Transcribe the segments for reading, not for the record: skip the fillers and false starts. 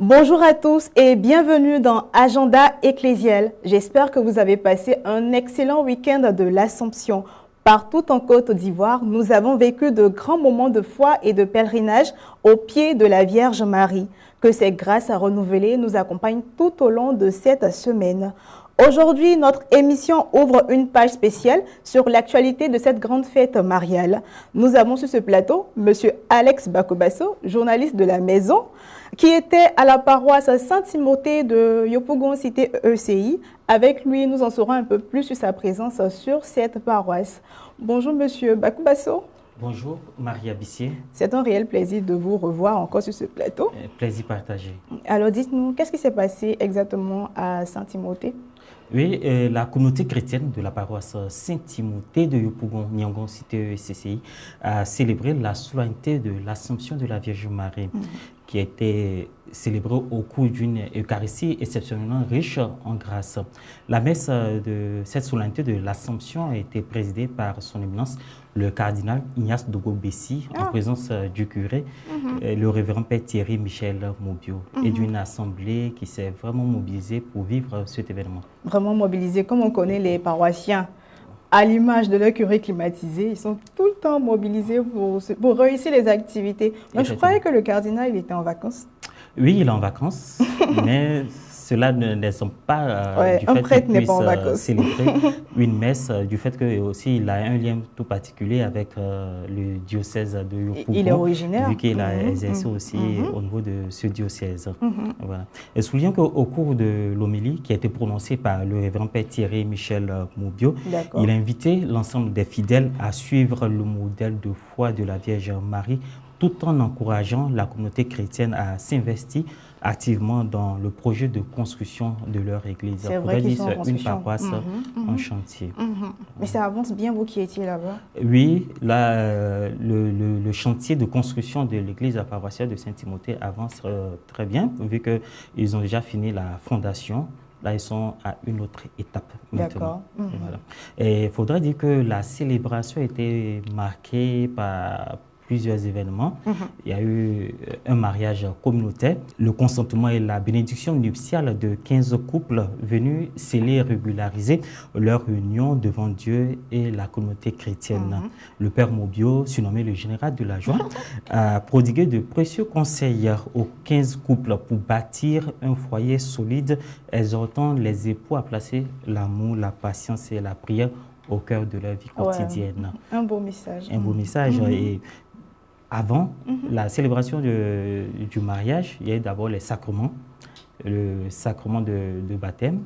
Bonjour à tous et bienvenue dans Agenda Ecclésial. J'espère que vous avez passé un excellent week-end de l'Assomption. Partout en Côte d'Ivoire, nous avons vécu de grands moments de foi et de pèlerinage au pied de la Vierge Marie. Que ces grâces à renouveler nous accompagnent tout au long de cette semaine. Aujourd'hui, notre émission ouvre une page spéciale sur l'actualité de cette grande fête mariale. Nous avons sur ce plateau M. Alex Bakobasso, journaliste de la Maison, qui était à la paroisse Saint-Timothée de Yopougon, cité ECI. Avec lui, nous en saurons un peu plus sur sa présence sur cette paroisse. Bonjour M. Bakobasso. Bonjour, Maria Bissier. C'est un réel plaisir de vous revoir encore sur ce plateau. Plaisir partagé. Alors dites-nous, qu'est-ce qui s'est passé exactement à Saint-Timothée? Oui, la communauté chrétienne de la paroisse Saint-Timothée de Yopougon, Niangon, cité CCI, a célébré la solennité de l'Assomption de la Vierge Marie, qui a été célébrée au cours d'une Eucharistie exceptionnellement riche en grâce. La messe de cette solennité de l'Assomption a été présidée par son éminence, le cardinal Ignace Dogo-Bessi, en présence du curé, le révérend Père Thierry Michel Mobio, et d'une assemblée qui s'est vraiment mobilisée pour vivre cet événement. Vraiment mobilisée, comme on connaît les paroissiens, à l'image de leur curé climatisé, ils sont tout le temps mobilisés pour réussir les activités. Donc je croyais que le cardinal il était en vacances. Oui, il est en vacances, mais cela ne sont pas du fait qu'il puisse célébrer une messe, du fait qu'il aussi il a un lien tout particulier avec le diocèse de Yopougon. Il est originaire. Vu qu'il a exercé aussi au niveau de ce diocèse. Voilà. Et soulignons qu'au cours de l'homélie qui a été prononcée par le révérend Père Thierry Michel Mobio, il a invité l'ensemble des fidèles à suivre le modèle de foi de la Vierge Marie, tout en encourageant la communauté chrétienne à s'investir activement dans le projet de construction de leur église. C'est vrai qu'ils sont en une paroisse en chantier. Mais ça avance bien, vous qui étiez là-bas? Oui, là, le chantier de construction de l'église paroissiale de Saint-Timothée avance très bien, vu qu'ils ont déjà fini la fondation. Là, ils sont à une autre étape maintenant. Voilà. Et il faudrait dire que la célébration a été marquée par plusieurs événements. Il y a eu un mariage communautaire, le consentement et la bénédiction nuptiale de 15 couples venus sceller et régulariser leur union devant Dieu et la communauté chrétienne. Le père Mobio, surnommé le général de la joie, a prodigué de précieux conseils aux 15 couples pour bâtir un foyer solide, exhortant les époux à placer l'amour, la patience et la prière au cœur de leur vie quotidienne. Un beau message. Un beau message. Et avant la célébration du mariage, il y a d'abord les sacrements, le sacrement de baptême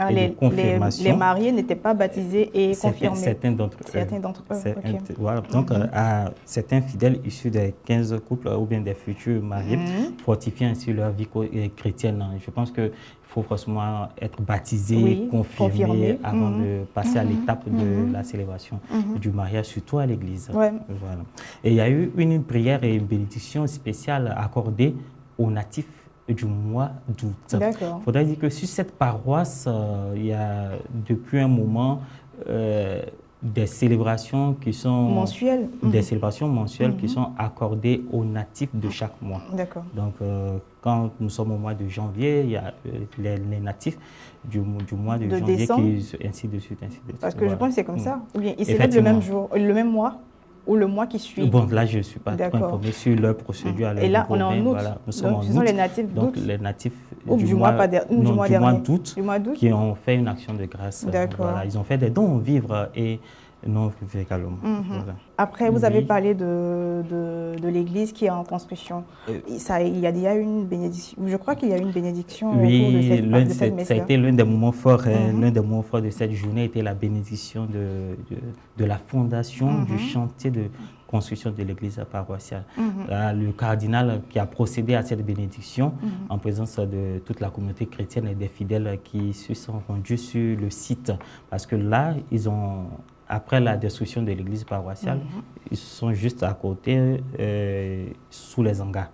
et de confirmation. Les mariés n'étaient pas baptisés et confirmés. Certains d'entre eux. Voilà. Donc, à certains fidèles issus des 15 couples ou bien des futurs mariés, fortifiant ainsi leur vie chrétienne. Je pense qu'il faut forcément être baptisé, confirmé avant de passer à l'étape de la célébration du mariage, surtout à l'église. Voilà. Et il y a eu une prière et une bénédiction spéciale accordée aux natifs du mois d'août. Il faudrait dire que sur cette paroisse, il y a depuis un moment des célébrations qui sont mensuelles, des célébrations mensuelles qui sont accordées aux natifs de chaque mois. Donc, quand nous sommes au mois de janvier, il y a les natifs du mois de janvier décembre, ainsi de suite. Parce que je pense que c'est comme ça. Ou bien ils célèbrent le même jour, le même mois ou le mois qui suit. Bon, là, je ne suis pas trop informé sur leur procédure. Et là, on est en août. Voilà, nous sommes en août. Ce sont les natifs d'août. Donc, les natifs du mois d'août qui ont fait une action de grâce. Voilà, ils ont fait des dons vivres et non vivre également. Voilà. Après, vous avez parlé de l'église qui est en construction. Il y a déjà une bénédiction. Je crois qu'il y a eu une bénédiction au cours de cette messe. Ça a été l'un des moments forts. L'un des moments forts de cette journée était la bénédiction de la fondation du chantier de construction de l'église paroissiale. Le cardinal qui a procédé à cette bénédiction en présence de toute la communauté chrétienne et des fidèles qui se sont rendus sur le site. Parce que là, après la destruction de l'église paroissiale, ils sont juste à côté, sous les hangars.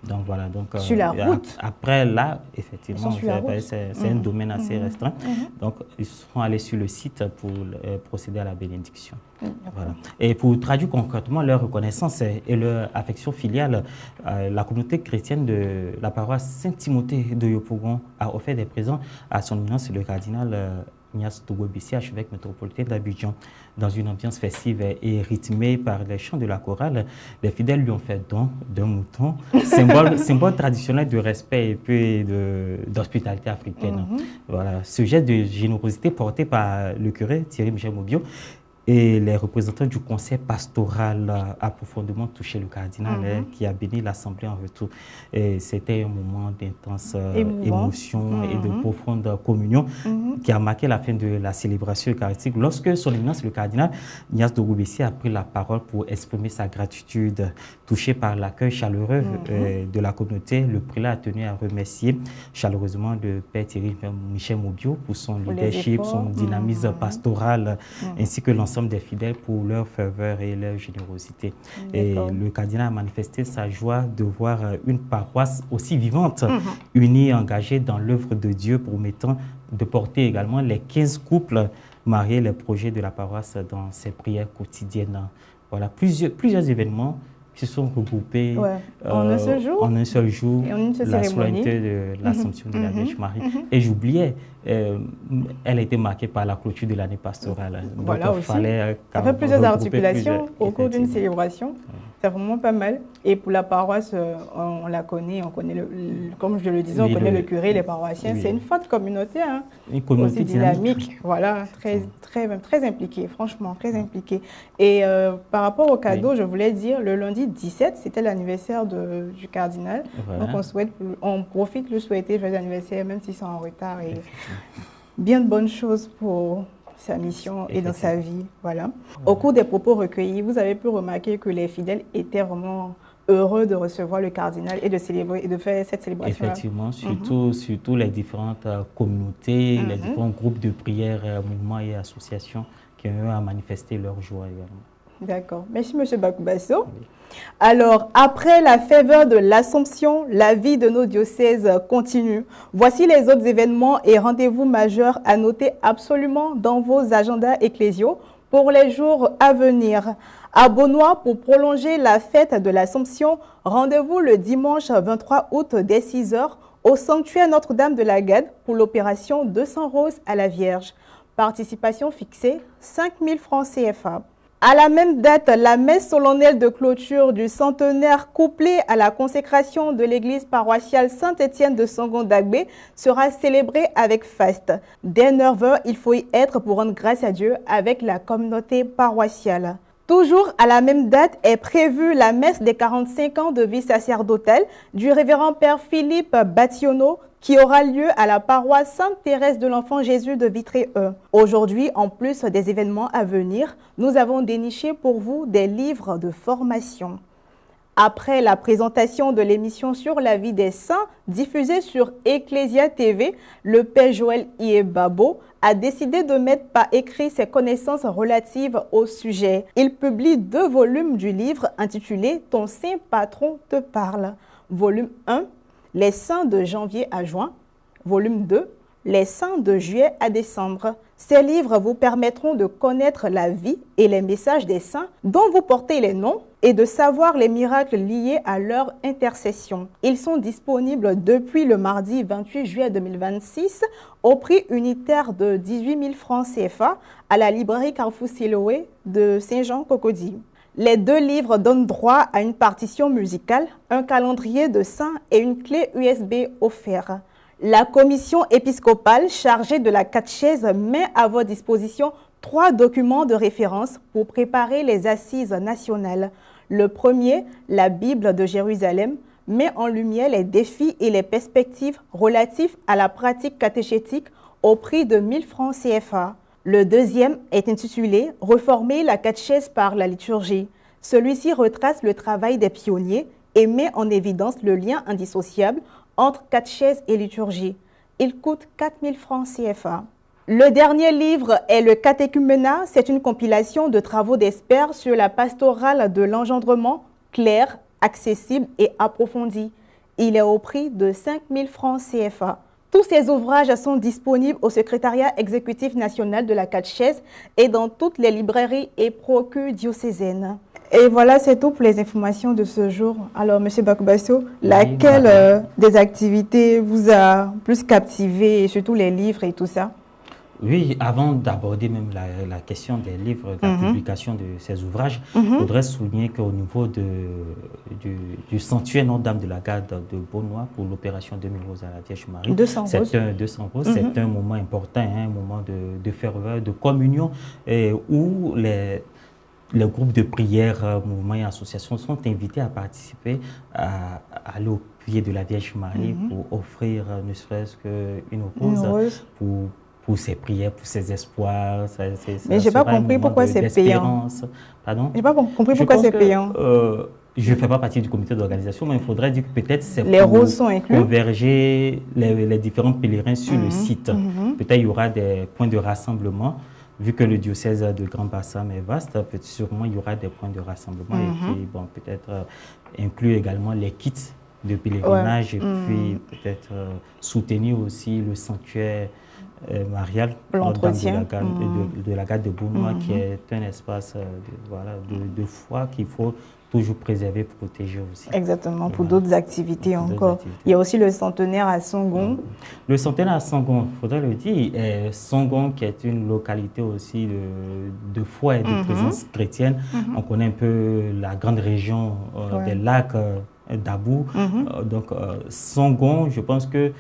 Donc voilà, donc sur la route. Après là, effectivement, c'est un domaine assez Mhm. restreint. Mhm. Donc ils sont allés sur le site pour procéder à la bénédiction. Voilà. Et pour traduire concrètement leur reconnaissance et leur affection filiale, la communauté chrétienne de la paroisse Saint-Timothée de Yopougon a offert des présents à son éminence le cardinal Ignace Togo-Bissé, archevêque métropolitain d'Abidjan. Dans une ambiance festive et rythmée par les chants de la chorale, les fidèles lui ont fait don d'un mouton, symbole traditionnel de respect et puis d'hospitalité africaine. Voilà. Ce geste de générosité porté par le curé Thierry Michel Mobio et les représentants du conseil pastoral a profondément touché le cardinal qui a béni l'Assemblée en retour. C'était un moment d'intense émotion et de profonde communion qui a marqué la fin de la célébration eucharistique. Lorsque son éminence, le cardinal Ignace Togo-Bissé, a pris la parole pour exprimer sa gratitude, touché par l'accueil chaleureux de la communauté, le prélat a tenu à remercier chaleureusement le père Thierry Michel Mobio pour son leadership, son dynamisme pastoral, ainsi que l'ensemble des fidèles pour leur ferveur et leur générosité. Et le cardinal a manifesté sa joie de voir une paroisse aussi vivante, unie et engagée dans l'œuvre de Dieu, promettant de porter également les 15 couples mariés, les projets de la paroisse dans ses prières quotidiennes. Voilà, plusieurs événements qui se sont regroupés en un seul jour, et en une seule cérémonie. Solennité de l'Assomption de la Vierge Marie. Et j'oubliais, elle a été marquée par la clôture de l'année pastorale. Voilà aussi. Ça fait plusieurs articulations au cours d'une célébration. C'est vraiment pas mal. Et pour la paroisse, on la connaît, comme je le disais, on connaît le curé, les paroissiens. C'est une forte communauté, une communauté aussi dynamique. Voilà, très impliquée, franchement, très impliquée. Et par rapport au cadeau, je voulais dire, le lundi 17, c'était l'anniversaire du cardinal. Voilà. Donc on profite de lui souhaiter joyeux anniversaire, même s'ils sont en retard. Et bien de bonnes choses pour sa mission et dans sa vie. Voilà. Au cours des propos recueillis, vous avez pu remarquer que les fidèles étaient vraiment heureux de recevoir le cardinal et de célébrer et de faire cette célébration. Effectivement, surtout les différentes communautés, les différents groupes de prière, mouvements et associations qui ont eu à manifester leur joie également. D'accord. Merci, M. Bakoubasso. Oui. Alors, après la faveur de l'Assomption, la vie de nos diocèses continue. Voici les autres événements et rendez-vous majeurs à noter absolument dans vos agendas ecclésiaux pour les jours à venir. À Beaunois, pour prolonger la fête de l'Assomption, rendez-vous le dimanche 23 août dès 6 h au sanctuaire Notre-Dame de la Gade pour l'opération 200 roses à la Vierge. Participation fixée, 5 000 francs CFA. À la même date, la messe solennelle de clôture du centenaire couplée à la consécration de l'église paroissiale Saint-Étienne de Songon-Dagbé sera célébrée avec faste. Dès 9 h, il faut y être pour rendre grâce à Dieu avec la communauté paroissiale. Toujours à la même date est prévue la messe des 45 ans de vie sacerdotale du révérend père Philippe Bationneau qui aura lieu à la paroisse Sainte-Thérèse de l'Enfant Jésus de Vitré-E. Aujourd'hui, en plus des événements à venir, nous avons déniché pour vous des livres de formation. Après la présentation de l'émission sur la vie des saints diffusée sur Ecclesia TV, le père Joël Iebabo a décidé de mettre par écrit ses connaissances relatives au sujet. Il publie 2 volumes du livre intitulé « Ton saint patron te parle ». Volume 1, les saints de janvier à juin. Volume 2, les saints de juillet à décembre. Ces livres vous permettront de connaître la vie et les messages des saints dont vous portez les noms et de savoir les miracles liés à leur intercession. Ils sont disponibles depuis le mardi 28 juillet 2026 au prix unitaire de 18 000 francs CFA à la librairie Carrefour Siloé de Saint-Jean-Cocody. Les 2 livres donnent droit à une partition musicale, un calendrier de saints et une clé USB offerte. La commission épiscopale chargée de la catéchèse met à votre disposition 3 documents de référence pour préparer les assises nationales. Le premier, la Bible de Jérusalem, met en lumière les défis et les perspectives relatifs à la pratique catéchétique au prix de 1 000 francs CFA. Le deuxième est intitulé « Reformer la catéchèse par la liturgie ». Celui-ci retrace le travail des pionniers et met en évidence le lien indissociable entre catéchèse et liturgie. Il coûte 4 000 francs CFA. Le dernier livre est le Catéchuménat. C'est une compilation de travaux d'experts sur la pastorale de l'engendrement, claire, accessible et approfondie. Il est au prix de 5 000 francs CFA. Tous ces ouvrages sont disponibles au secrétariat exécutif national de la catéchèse et dans toutes les librairies et procures diocésaines. Et voilà, c'est tout pour les informations de ce jour. Alors, M. Bakbasso, laquelle des activités vous a plus captivé, et surtout les livres et tout ça? Oui, avant d'aborder même la question des livres, de la publication de ces ouvrages, je voudrais souligner qu'au niveau du sanctuaire Notre-Dame de la Garde de Beaunois pour l'opération 2000 roses à la Vierge Marie, 200 roses, c'est un moment important, un moment de ferveur, de communion, où les groupes de prière, mouvements et associations sont invités à participer à aller au pied de la Vierge Marie pour offrir ne serait-ce qu'une rose pour ses prières, pour ses espoirs. Mais je n'ai pas compris pourquoi c'est payant. Pardon? Je n'ai pas compris pourquoi c'est payant. Je ne fais pas partie du comité d'organisation, mais il faudrait dire que peut-être c'est les pour roses sont inclus. Converger les différents pèlerins sur le site. Peut-être il y aura des points de rassemblement. Vu que le diocèse de Grand Bassam est vaste, sûrement il y aura des points de rassemblement et puis bon, peut-être inclure également les kits de pèlerinage et puis peut-être soutenir aussi le sanctuaire marial de la Garde de Beaunois qui est un espace de foi qu'il faut toujours préserver, protéger aussi. Exactement, pour d'autres activités encore. Il y a aussi le centenaire à Songon. Le centenaire à Songon, il faudrait le dire, Songon qui est une localité aussi de foi et de présence chrétienne. On connaît un peu la grande région des lacs d'Abou. Donc, Songon, je pense que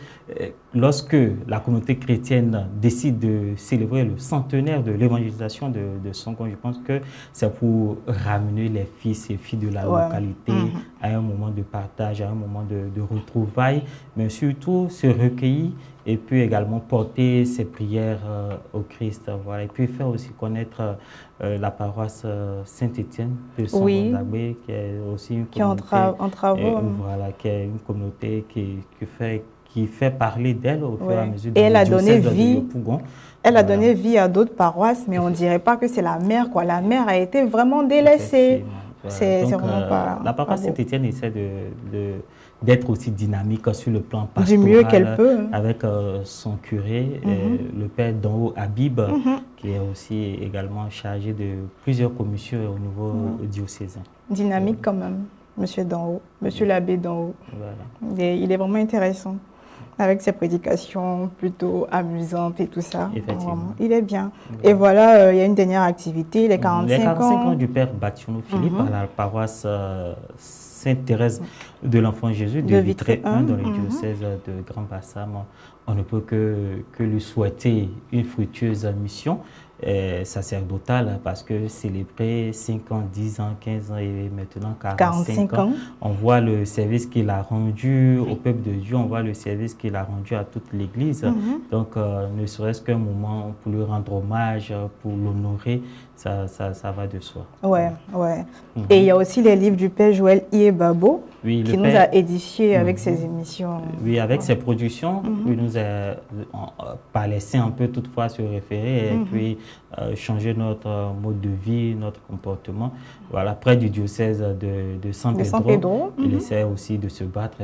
lorsque la communauté chrétienne décide de célébrer le centenaire de l'évangélisation de Songon, je pense que c'est pour ramener les fils et filles de la localité à un moment de partage, à un moment de retrouvailles, mais surtout se recueillir et puis également porter ses prières au Christ. Voilà. Et puis faire aussi connaître la paroisse Saint-Étienne de Songon-d'Abbé, qui est aussi une communauté en travaux. Voilà, qui est une communauté qui fait parler d'elle au fur et à mesure. Et elle a donné vie. Elle a donné vie à d'autres paroisses, mais on ne dirait pas que c'est la mère, quoi. La mère a été vraiment délaissée. C'est vraiment pas. La paroisse Saint-Étienne essaie d'être aussi dynamique sur le plan pastoral. Du mieux qu'elle peut. Avec son curé, le père Donho Habib, qui est aussi également chargé de plusieurs commissions au niveau diocésain. Dynamique quand même, monsieur Donho, monsieur l'abbé Donho. Voilà. Il est vraiment intéressant, avec ses prédications plutôt amusantes et tout ça. Effectivement. Il est bien. Voilà. Et voilà, il y a une dernière activité, les 45 ans du père Bactiono Philippe à la paroisse Sainte-Thérèse de l'Enfant Jésus de Vitré 1 dans le diocèse de Grand Bassam. On ne peut que lui souhaiter une fructueuse mission sacerdotale parce que célébrer 5 ans, 10 ans, 15 ans et maintenant 45 ans, on voit le service qu'il a rendu au peuple de Dieu, on voit le service qu'il a rendu à toute l'Église. Donc, ne serait-ce qu'un moment pour lui rendre hommage, pour l'honorer, ça va de soi. Et il y a aussi les livres du père Joël Iebabo qui nous a édifiés avec ses émissions. Oui, avec ses productions, il nous a pas laissé un peu toutefois se référer et puis changer notre mode de vie, notre comportement. Voilà, près du diocèse de San Pedro, il essaie aussi de se battre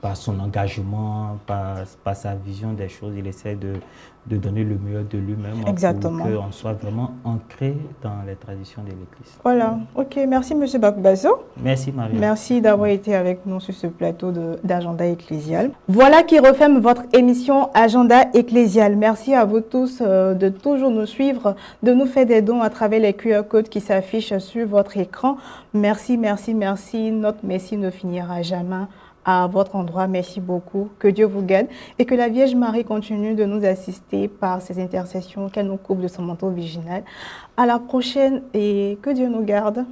par son engagement, par sa vision des choses, il essaie de donner le meilleur de lui-même pour qu'on soit vraiment ancré dans les traditions de l'Église. Voilà, ok, merci M. Bakbasso. Merci Marie. Merci d'avoir été avec nous sur ce plateau d'Agenda Ecclésial. Voilà qui referme votre émission Agenda Ecclésial. Merci à vous tous de toujours nous suivre, de nous faire des dons à travers les QR codes qui s'affichent sur votre écran. Merci, merci, merci. Notre merci ne finira jamais à votre endroit. Merci beaucoup. Que Dieu vous garde et que la Vierge Marie continue de nous assister par ses intercessions, qu'elle nous couvre de son manteau virginal. À la prochaine et que Dieu nous garde.